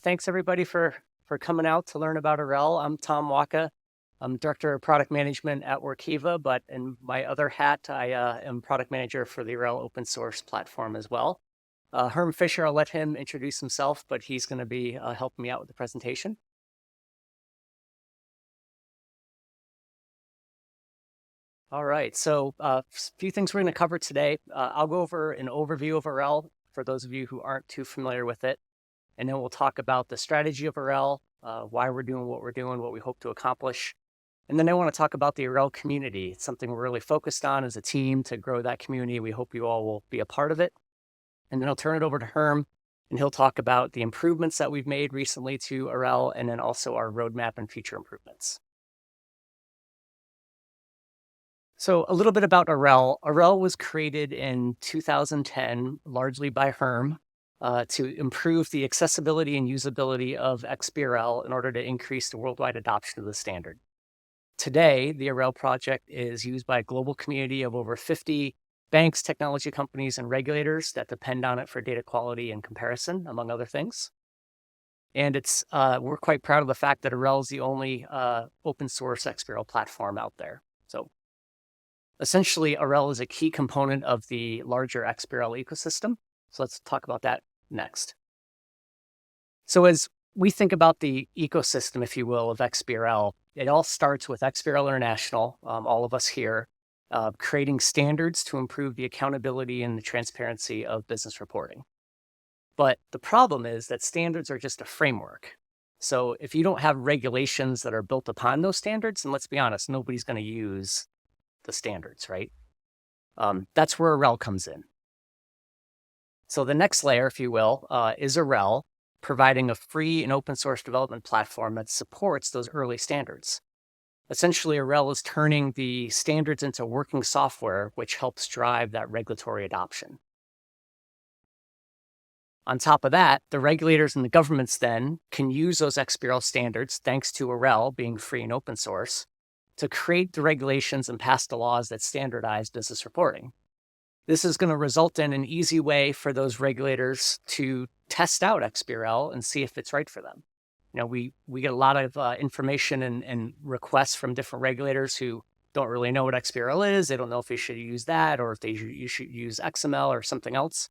Thanks everybody for coming out to learn about Arelle. I'm Tom Wacha. I'm Director of Product Management at Workiva, but in my other hat, I am Product Manager for the Arelle open source platform as well. Herm Fischer, I'll let him introduce himself, but he's going to be helping me out with the presentation. All right, so a few things we're going to cover today. I'll go over an overview of Arelle for those of you who aren't too familiar with it. And then we'll talk about the strategy of Arelle, why we're doing what we're doing, what we hope to accomplish. And then I want to talk about the Arelle community. It's something we're really focused on as a team to grow that community. We hope you all will be a part of it. And then I'll turn it over to Herm, and he'll talk about the improvements that we've made recently to Arelle, and then also our roadmap and future improvements. So a little bit about Arelle. Arelle was created in 2010, largely by Herm, to improve the accessibility and usability of XBRL in order to increase the worldwide adoption of the standard. Today, the Arelle project is used by a global community of over 50 banks, technology companies, and regulators that depend on it for data quality and comparison, among other things. And we're quite proud of the fact that Arelle is the only open source XBRL platform out there. So essentially, Arelle is a key component of the larger XBRL ecosystem. So let's talk about that next. So as we think about the ecosystem, if you will, of XBRL, it all starts with XBRL International, all of us here, creating standards to improve the accountability and the transparency of business reporting. But the problem is that standards are just a framework. So if you don't have regulations that are built upon those standards, and let's be honest, nobody's going to use the standards, right? That's where Arelle comes in. So the next layer, if you will, is Arelle, providing a free and open source development platform that supports those early standards. Essentially, Arelle is turning the standards into working software, which helps drive that regulatory adoption. On top of that, the regulators and the governments then can use those XBRL standards, thanks to Arelle being free and open source, to create the regulations and pass the laws that standardize business reporting. This is going to result in an easy way for those regulators to test out XBRL and see if it's right for them. You know, we get a lot of information and requests from different regulators who don't really know what XBRL is. They don't know if they should use that or if you should use XML or something else.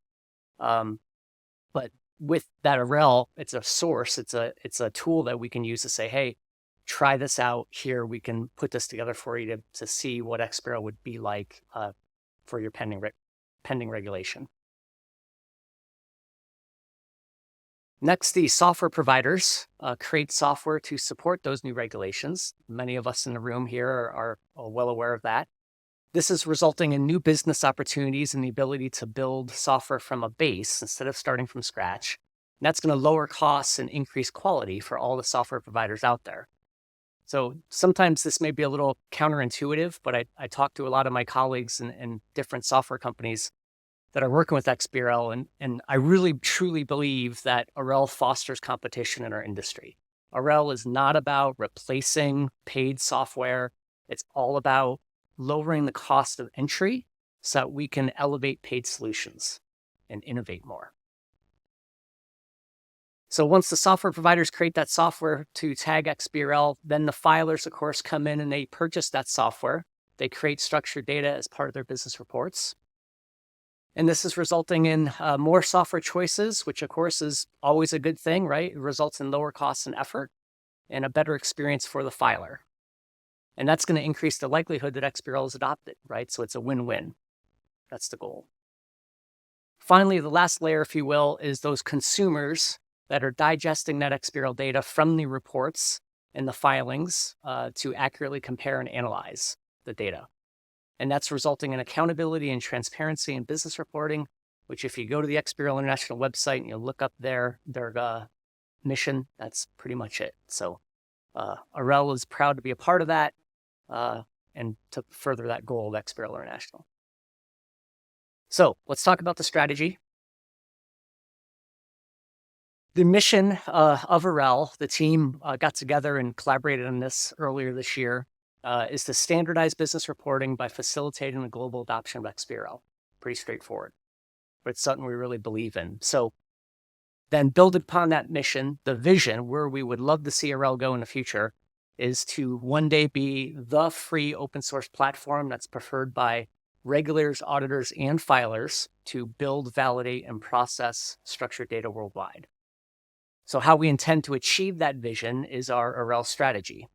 But with that Arelle, it's a source. It's a tool that we can use to say, hey, try this out here. We can put this together for you to see what XBRL would be like for your pending regulation. Next, the software providers create software to support those new regulations. Many of us in the room here are well aware of that. This is resulting in new business opportunities and the ability to build software from a base instead of starting from scratch. And that's going to lower costs and increase quality for all the software providers out there. So sometimes this may be a little counterintuitive, but I talk to a lot of my colleagues in different software companies that are working with XBRL, and I really truly believe that Arelle fosters competition in our industry. Arelle is not about replacing paid software. It's all about lowering the cost of entry so that we can elevate paid solutions and innovate more. So once the software providers create that software to tag XBRL, then the filers, of course, come in and they purchase that software. They create structured data as part of their business reports. And this is resulting in more software choices, which, of course, is always a good thing, right? It results in lower costs and effort and a better experience for the filer. And that's going to increase the likelihood that XBRL is adopted, right? So it's a win-win. That's the goal. Finally, the last layer, if you will, is those consumers that are digesting that XBRL data from the reports and the filings to accurately compare and analyze the data. And that's resulting in accountability and transparency in business reporting, which if you go to the XBRL International website and you look up their mission, that's pretty much it. So Arelle is proud to be a part of that and to further that goal of XBRL International. So let's talk about the strategy. The mission of Arelle, the team got together and collaborated on this earlier this year, is to standardize business reporting by facilitating the global adoption of XBRL. Pretty straightforward, but it's something we really believe in. So Then build upon that mission, the vision where we would love to see Arelle go in the future is to one day be the free open source platform that's preferred by regulators, auditors, and filers to build, validate, and process structured data worldwide. So how we intend to achieve that vision is our Arelle strategy.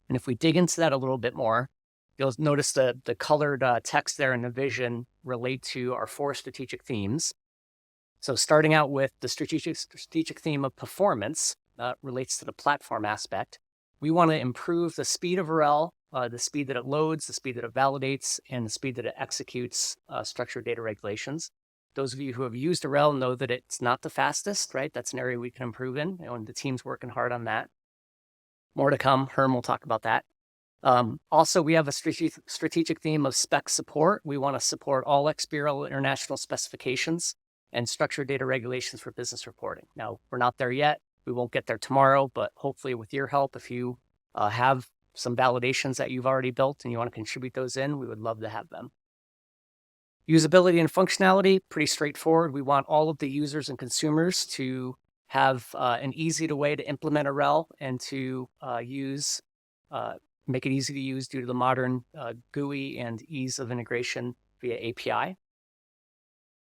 And if we dig into that a little bit more, you'll notice the colored text there in the vision relate to our 4 strategic themes. So starting out with the strategic theme of performance relates to the platform aspect. We want to improve the speed of Arelle, the speed that it loads, the speed that it validates, and the speed that it executes structured data regulations. Those of you who have used Arelle know that it's not the fastest, right? That's an area we can improve in, and the team's working hard on that. More to come. Herm will talk about that. Also, we have a strategic theme of spec support. We want to support all XBRL international specifications and structured data regulations for business reporting. Now, we're not there yet. We won't get there tomorrow, but hopefully with your help, if you have some validations that you've already built and you want to contribute those in, we would love to have them. Usability and functionality, pretty straightforward. We want all of the users and consumers to have an easy way to implement Arelle and to make it easy to use due to the modern GUI and ease of integration via API.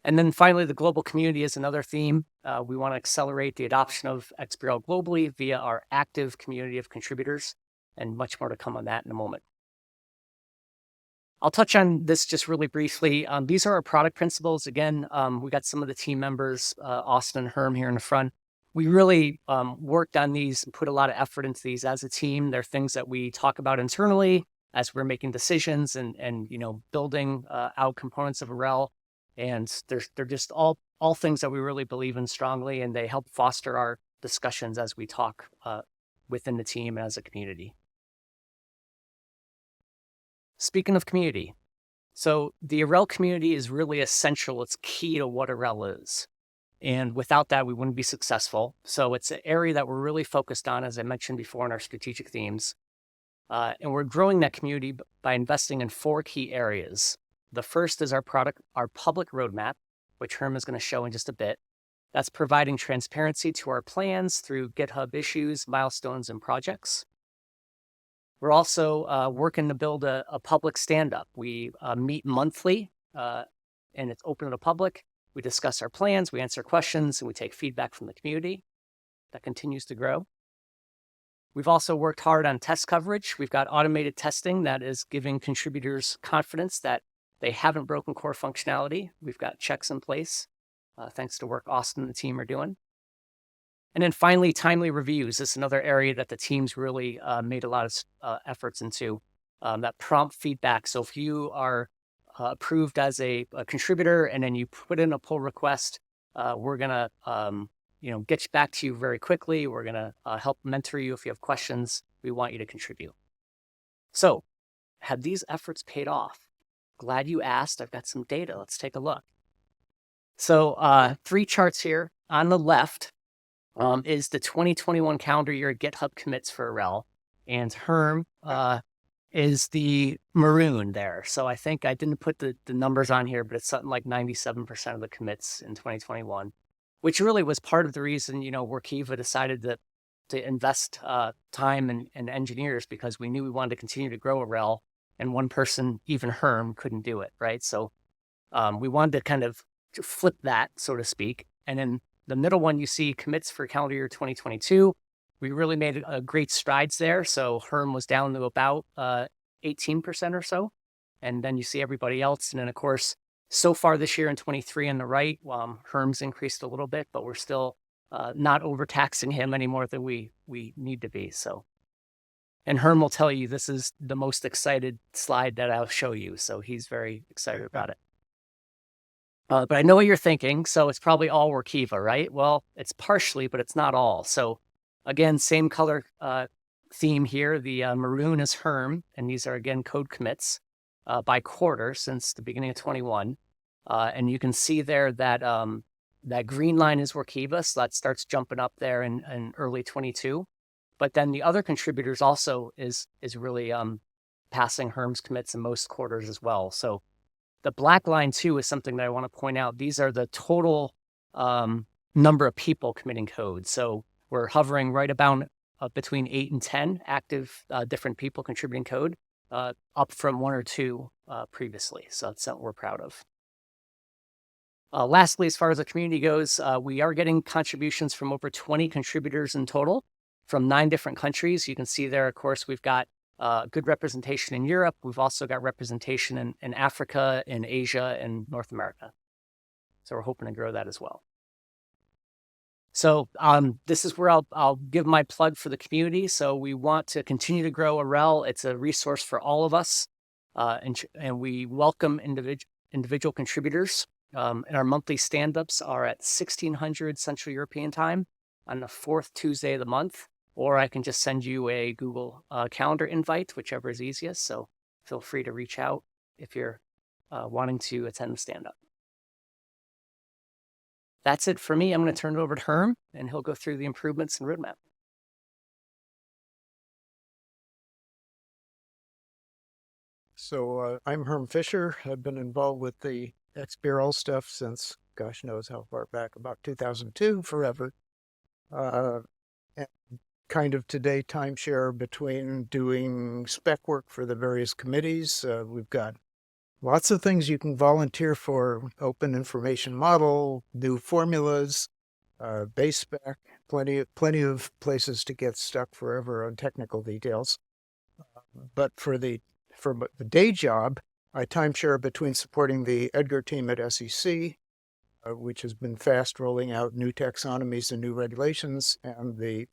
And then finally, the global community is another theme. We want to accelerate the adoption of XBRL globally via our active community of contributors, and much more to come on that in a moment. I'll touch on this just really briefly. These are our product principles. Again, we got some of the team members, Austin and Herm here in the front. We really worked on these and put a lot of effort into these as a team. They're things that we talk about internally as we're making decisions and building out components of Arelle. And they're just all things that we really believe in strongly, and they help foster our discussions as we talk within the team and as a community. Speaking of community, so the Arelle community is really essential. It's key to what Arelle is. And without that, we wouldn't be successful. So it's an area that we're really focused on, as I mentioned before, in our strategic themes. And we're growing that community by investing in 4 key areas. The first is our public roadmap, which Herm is going to show in just a bit. That's providing transparency to our plans through GitHub issues, milestones, and projects. We're also working to build a public stand-up. We meet monthly, and it's open to the public. We discuss our plans, we answer questions, and we take feedback from the community. That continues to grow. We've also worked hard on test coverage. We've got automated testing that is giving contributors confidence that they haven't broken core functionality. We've got checks in place, thanks to work Austin and the team are doing. And then finally, timely reviews. This is another area that the team's really made a lot of efforts into, that prompt feedback. So if you are approved as a contributor and then you put in a pull request, we're going to get back to you very quickly. We're going to help mentor you if you have questions. We want you to contribute. So have these efforts paid off? Glad you asked. I've got some data. Let's take a look. So 3 charts here. On the left is the 2021 calendar year GitHub commits for Arelle, and Herm is the maroon there. So I think I didn't put the numbers on here, but it's something like 97% of the commits in 2021, which really was part of the reason, Workiva decided to invest time and engineers, because we knew we wanted to continue to grow Arelle, and one person, even Herm, couldn't do it, right? So we wanted to kind of flip that, so to speak. And then the middle one, you see commits for calendar year 2022. We really made great strides there. So Herm was down to about 18% or so. And then you see everybody else. And then, of course, so far this year in 23 on the right, Herm's increased a little bit, but we're still not overtaxing him any more than we need to be. So, and Herm will tell you this is the most excited slide that I'll show you. So he's very excited about it. But I know what you're thinking. So it's probably all Workiva, right? Well, it's partially, but it's not all. So again, same color theme here. The maroon is Herm, and these are, again, code commits by quarter since the beginning of 21. And you can see there that that green line is Workiva, so that starts jumping up there in early 22. But then the other contributors also is really passing Herm's commits in most quarters as well. So the black line too is something that I want to point out. These are the total number of people committing code. So we're hovering right about between 8 and 10 active different people contributing code, up from 1 or 2 previously. So that's something we're proud of. Lastly, as far as the community goes, we are getting contributions from over 20 contributors in total from 9 different countries. You can see there, of course, we've got good representation in Europe. We've also got representation in Africa, in Asia, and North America. So we're hoping to grow that as well. So this is where I'll give my plug for the community. So we want to continue to grow Arelle. It's a resource for all of us, and we welcome individual contributors. And our monthly stand-ups are at 1600 Central European Time on the 4th Tuesday of the month, or I can just send you a Google Calendar invite, whichever is easiest. So feel free to reach out if you're wanting to attend the stand-up. That's it for me. I'm going to turn it over to Herm, and he'll go through the improvements and roadmap. So I'm Herm Fischer. I've been involved with the XBRL stuff since, gosh knows how far back, about 2002, forever. And kind of today timeshare between doing spec work for the various committees. We've got lots of things you can volunteer for: open information model, new formulas, base spec, plenty of places to get stuck forever on technical details. But for the day job, I timeshare between supporting the Edgar team at SEC, which has been fast rolling out new taxonomies and new regulations, and the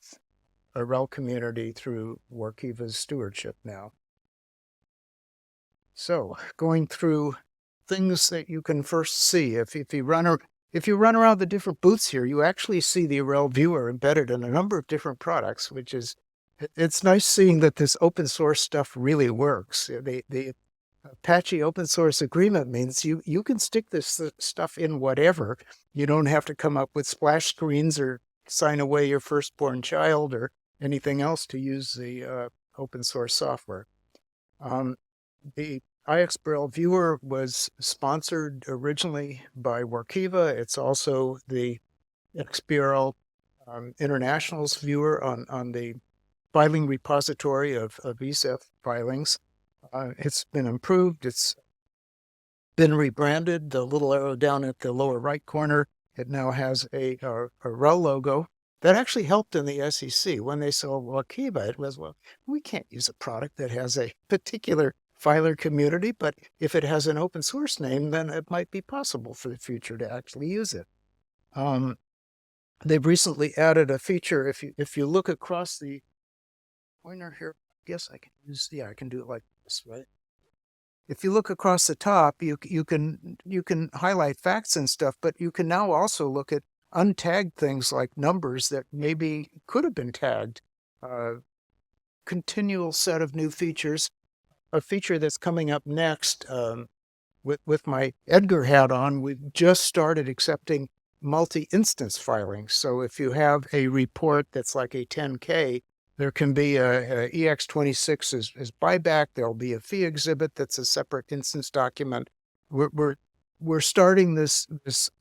Arelle community through Workiva's stewardship now. So going through things that you can first see. If you run around the different booths here, you actually see the Arelle viewer embedded in a number of different products, which is, it's nice seeing that this open source stuff really works. The Apache open source agreement means you can stick this stuff in whatever. You don't have to come up with splash screens or sign away your firstborn child or anything else to use the open source software. The XBRL viewer was sponsored originally by Workiva. It's also the XBRL International's viewer on the filing repository of ESEF filings. It's been improved. It's been rebranded. The little arrow down at the lower right corner, it now has a Arelle logo. That actually helped in the SEC. When they saw Workiva, it was, well, we can't use a product that has a particular filer community, but if it has an open source name, then it might be possible for the future to actually use it. They've recently added a feature. If you look across the pointer here, I guess I can use, yeah, I can do it like this, right? If you look across the top, you can highlight facts and stuff, but you can now also look at untagged things like numbers that maybe could have been tagged. Continual set of new features. A feature that's coming up next, with my Edgar hat on, we've just started accepting multi-instance filings. So if you have a report that's like a 10K, there can be a EX26 as buyback. There'll be a fee exhibit that's a separate instance document. We're starting this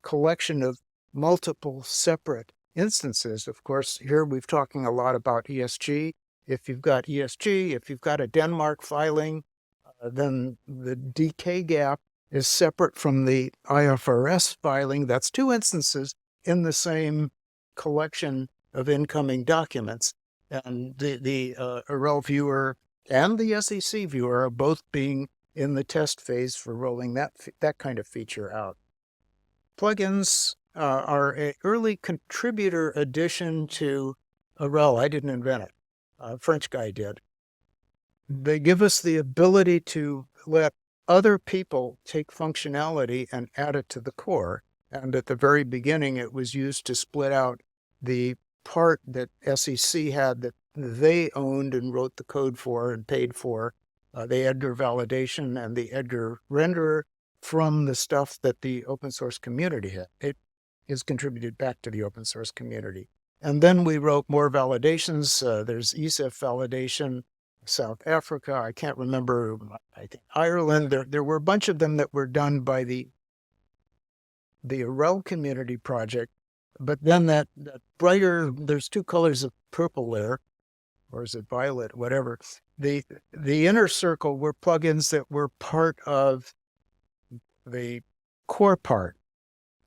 collection of multiple separate instances. Of course, here we've talking a lot about ESG. If you've got ESG, if you've got a Denmark filing, then the DK gap is separate from the IFRS filing. That's 2 instances in the same collection of incoming documents. And the Arelle viewer and the SEC viewer are both being in the test phase for rolling that kind of feature out. Plugins are an early contributor addition to Arelle. I didn't invent it. A French guy did. They give us the ability to let other people take functionality and add it to the core. And at the very beginning, it was used to split out the part that SEC had that they owned and wrote the code for and paid for, the Edgar validation and the Edgar renderer, from the stuff that the open source community had. It is contributed back to the open source community. And then we wrote more validations. There's ESEF validation, South Africa, I can't remember, I think Ireland. There were a bunch of them that were done by the Arelle community project. But then that brighter, there's two colors of purple there, or is it violet, whatever. The inner circle were plugins that were part of the core part.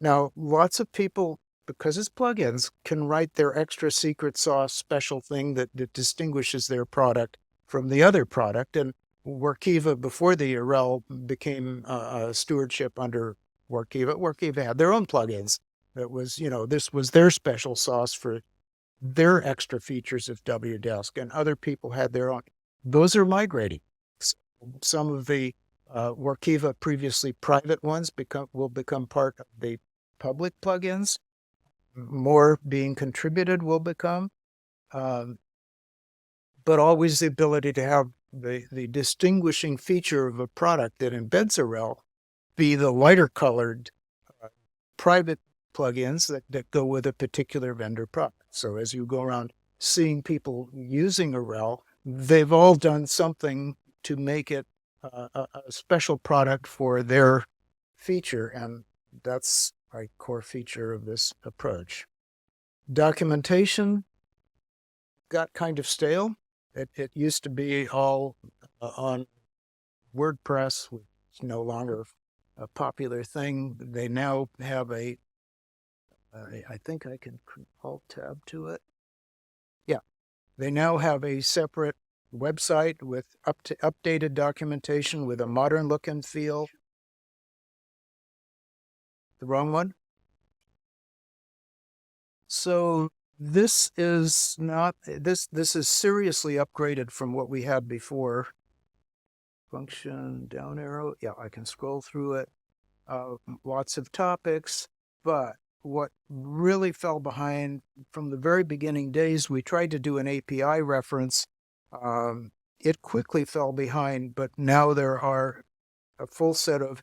Now, lots of people, because it's plugins, can write their extra secret sauce special thing that distinguishes their product from the other product. And Workiva, before the Arelle became stewardship under Workiva, Workiva had their own plugins. That was, this was their special sauce for their extra features of Wdesk, and other people had their own. Those are migrating. Some of the Workiva previously private ones will become part of the public plugins. More being contributed will become, but always the ability to have the distinguishing feature of a product that embeds Arelle be the lighter colored private plugins that go with a particular vendor product. So as you go around seeing people using Arelle, they've all done something to make it a special product for their feature, and that's a core feature of this approach. Documentation got kind of stale. It used to be all on WordPress, which is no longer a popular thing. They now have I think I can Alt-Tab to it. Yeah, they now have a separate website with updated documentation with a modern look and feel. The wrong one? So this is not, this is seriously upgraded from what we had before. Function down arrow. Yeah, I can scroll through it. Lots of topics, but what really fell behind from the very beginning days, we tried to do an API reference. It quickly fell behind, but now there are a full set of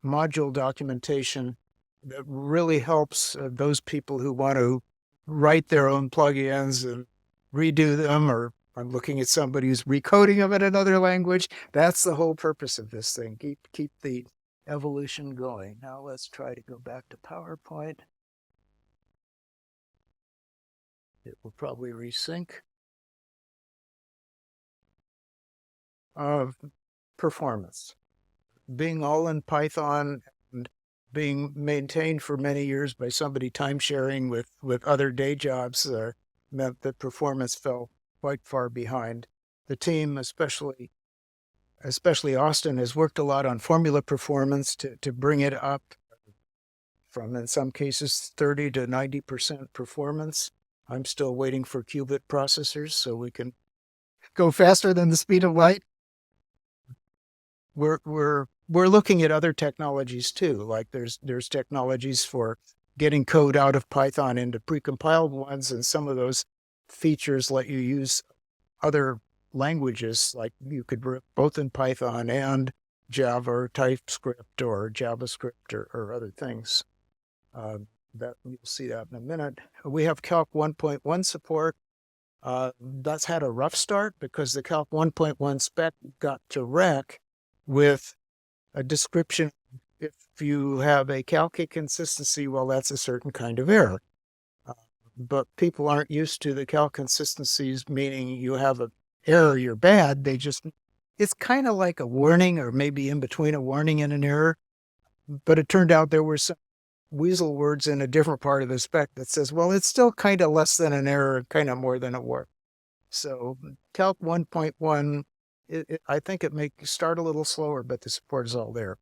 module documentation that really helps those people who want to write their own plugins and redo them, or I'm looking at somebody who's recoding them in another language. That's the whole purpose of this thing. Keep the evolution going. Now let's try to go back to PowerPoint. It will probably resync. Performance. Being all in Python and being maintained for many years by somebody time sharing with other day jobs meant that performance fell quite far behind. The team, especially Austin, has worked a lot on formula performance to bring it up from, in some cases, 30 to 90% performance. I'm still waiting for qubit processors so we can go faster than the speed of light. We're looking at other technologies too. Like there's technologies for getting code out of Python into precompiled ones, and some of those features let you use other languages. Like you could both in Python and Java or TypeScript or JavaScript or other things. That you'll see that in a minute. We have Calc 1.1 support. That's had a rough start because the Calc 1.1 spec got to wreck with a description. If you have a calc consistency, well, that's a certain kind of error. But people aren't used to the calc consistencies, meaning you have an error, you're bad. It's kind of like a warning, or maybe in between a warning and an error. But it turned out there were some weasel words in a different part of the spec that says, well, it's still kind of less than an error, kind of more than a warning. So Calc 1.1, I think it may start a little slower, but the support is all there.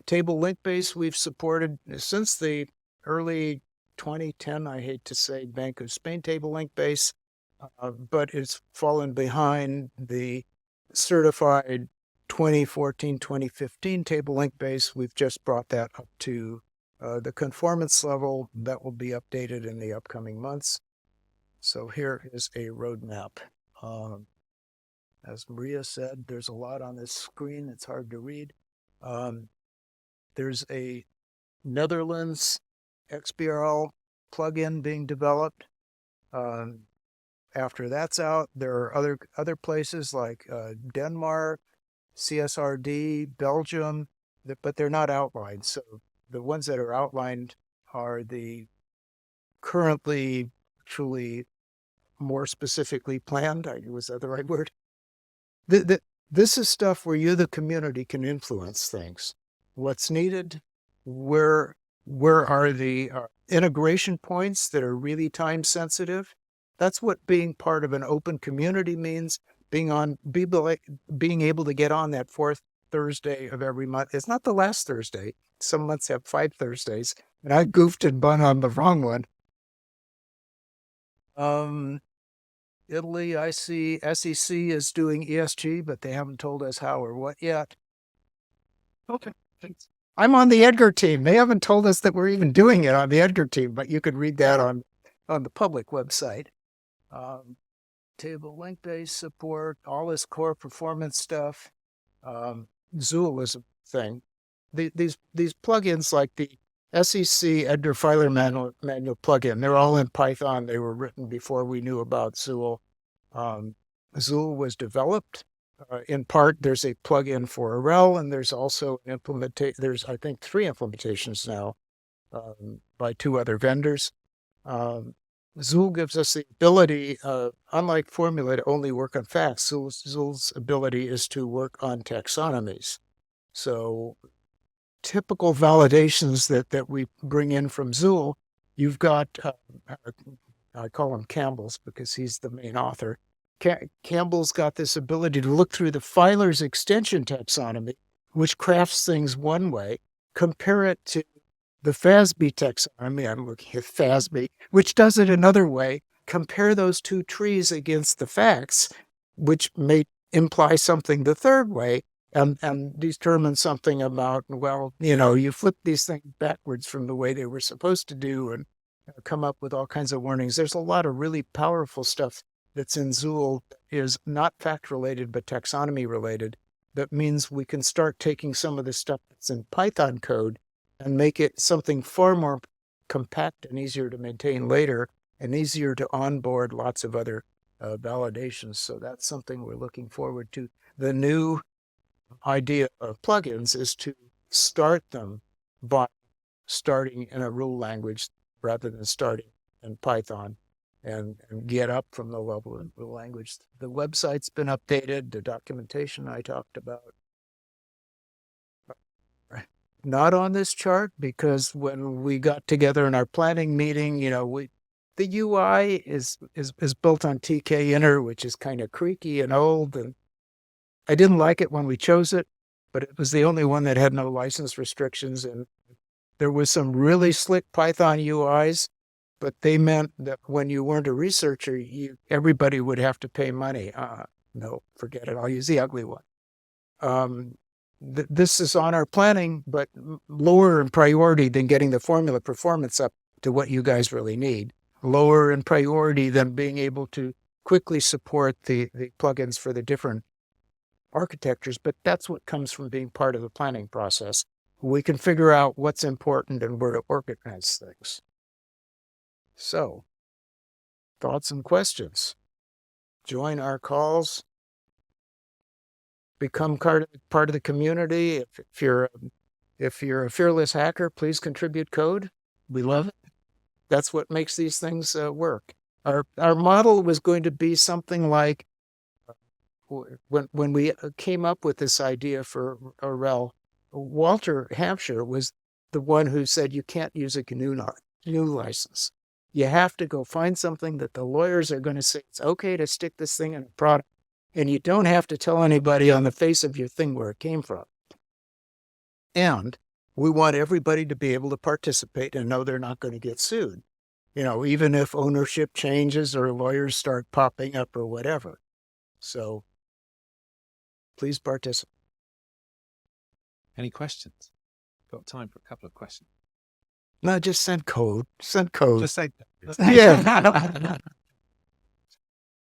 Table link base we've supported since the early 2010, I hate to say, Bank of Spain table link base, but it's fallen behind the certified 2014, 2015 table link base. We've just brought that up to the conformance level. That will be updated in the upcoming months. So here is a roadmap. As Maria said, there's a lot on this screen. It's hard to read. There's a Netherlands XBRL plugin being developed. After that's out, there are other places like Denmark, CSRD, Belgium, but they're not outlined. So the ones that are outlined are the currently actually more specifically planned. Was that the right word? This is stuff where you, the community, can influence things. What's needed? Where are the integration points that are really time sensitive? That's what being part of an open community means. Being able to get on that fourth Thursday of every month. It's not the last Thursday. Some months have 5 Thursdays, and I goofed and bun on the wrong one. Italy, I see SEC is doing ESG, but they haven't told us how or what yet. Okay. Thanks. I'm on the Edgar team. They haven't told us that we're even doing it on the Edgar team, but you could read that on the public website. Table link-based support, all this core performance stuff. Zool is a thing. These plugins like the SEC Edgar Filer manual plugin, they're all in Python. They were written before we knew about Zool. Zool was developed in part. There's a plugin for Arelle, and there's also an there's, I think, 3 implementations now by 2 other vendors. Zool gives us the ability, unlike Formula, to only work on facts. Zool's ability is to work on taxonomies. So typical validations that we bring in from Zool, you've got, I call him Campbell's because he's the main author. Campbell's got this ability to look through the filer's extension taxonomy, which crafts things one way, compare it to the FASB taxonomy, I'm looking at FASB, which does it another way, compare those 2 trees against the facts, which may imply something the third way, and determine something about, well, you flip these things backwards from the way they were supposed to do and come up with all kinds of warnings. There's a lot of really powerful stuff that's in Zool that is not fact related, but taxonomy related. That means we can start taking some of the stuff that's in Python code and make it something far more compact and easier to maintain later and easier to onboard lots of other validations. So that's something we're looking forward to. The new idea of plugins is to start them by starting in a rule language rather than starting in Python and get up from the level of rule language. The website's been updated, the documentation I talked about. Not on this chart because when we got together in our planning meeting, the UI is built on TK Inner, which is kind of creaky and old, and I didn't like it when we chose it, but it was the only one that had no license restrictions, and there was some really slick Python UIs, but they meant that when you weren't a researcher, everybody would have to pay money. No, forget it. I'll use the ugly one. This is on our planning, but lower in priority than getting the formula performance up to what you guys really need. Lower in priority than being able to quickly support the plugins for the different architectures, but that's what comes from being part of the planning process. We can figure out what's important and where to organize things. So, thoughts and questions? Join our calls. Become part of the community. If you're a fearless hacker, please contribute code. We love it. That's what makes these things work. Our model was going to be something like when we came up with this idea for Arelle, Walter Hampshire was the one who said you can't use a GNU license. You have to go find something that the lawyers are going to say it's okay to stick this thing in a product. And you don't have to tell anybody on the face of your thing where it came from. And we want everybody to be able to participate and know they're not going to get sued. Even if ownership changes or lawyers start popping up or whatever. So please participate. Any questions? Got time for a couple of questions. No, just send code. Send code. Just say Yeah.